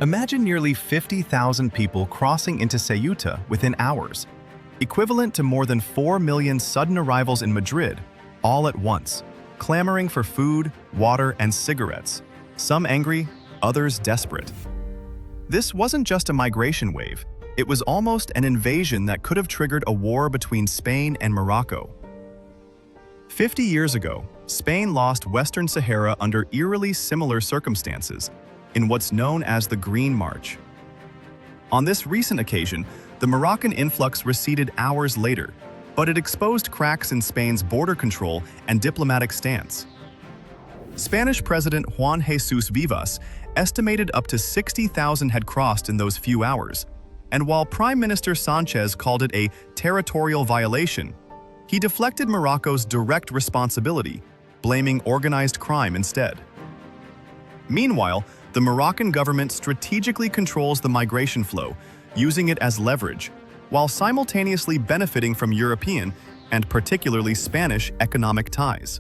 Imagine nearly 50,000 people crossing into Ceuta within hours, equivalent to more than 4 million sudden arrivals in Madrid, all at once, clamoring for food, water, and cigarettes, some angry, others desperate. This wasn't just a migration wave, it was almost an invasion that could have triggered a war between Spain and Morocco. 50 years ago, Spain lost Western Sahara under eerily similar circumstances, in what's known as the Green March. On this recent occasion, the Moroccan influx receded hours later, but it exposed cracks in Spain's border control and diplomatic stance. Spanish President Juan Jesus Vivas estimated up to 60,000 had crossed in those few hours, and while Prime Minister Sanchez called it a territorial violation, he deflected Morocco's direct responsibility, blaming organized crime instead. Meanwhile, the Moroccan government strategically controls the migration flow, using it as leverage, while simultaneously benefiting from European, and particularly Spanish, economic ties.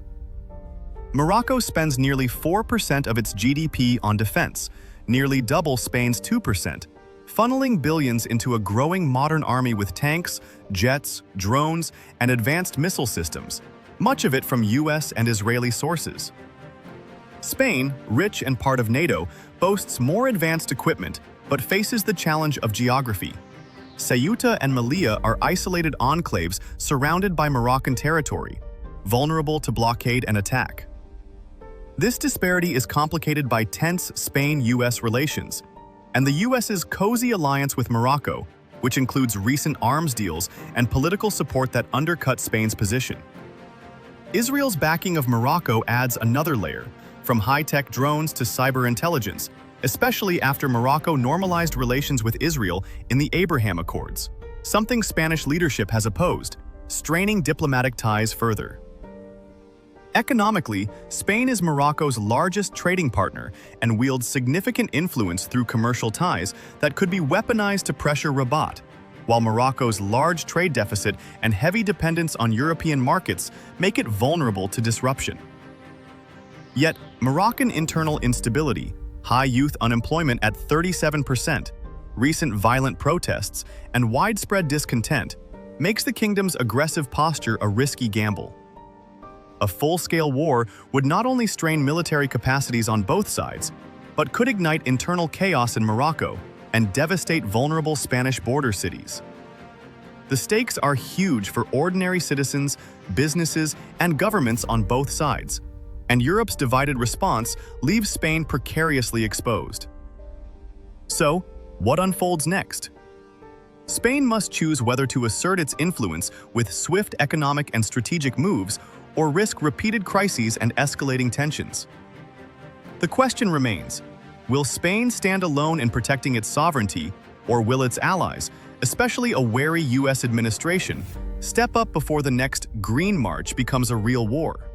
Morocco spends nearly 4% of its GDP on defense, nearly double Spain's 2%, funneling billions into a growing modern army with tanks, jets, drones, and advanced missile systems, much of it from US and Israeli sources. Spain, rich and part of NATO, boasts more advanced equipment, but faces the challenge of geography. Ceuta and Melilla are isolated enclaves surrounded by Moroccan territory, vulnerable to blockade and attack. This disparity is complicated by tense Spain-US relations, and the US's cozy alliance with Morocco, which includes recent arms deals and political support that undercut Spain's position. Israel's backing of Morocco adds another layer, from high-tech drones to cyber intelligence, especially after Morocco normalized relations with Israel in the Abraham Accords, something Spanish leadership has opposed, straining diplomatic ties further. Economically, Spain is Morocco's largest trading partner and wields significant influence through commercial ties that could be weaponized to pressure Rabat, while Morocco's large trade deficit and heavy dependence on European markets make it vulnerable to disruption. Yet, Moroccan internal instability, high youth unemployment at 37%, recent violent protests, and widespread discontent makes the kingdom's aggressive posture a risky gamble. A full-scale war would not only strain military capacities on both sides, but could ignite internal chaos in Morocco and devastate vulnerable Spanish border cities. The stakes are huge for ordinary citizens, businesses, and governments on both sides, and Europe's divided response leaves Spain precariously exposed. So, what unfolds next? Spain must choose whether to assert its influence with swift economic and strategic moves or risk repeated crises and escalating tensions. The question remains, will Spain stand alone in protecting its sovereignty, or will its allies, especially a wary US administration, step up before the next Green March becomes a real war?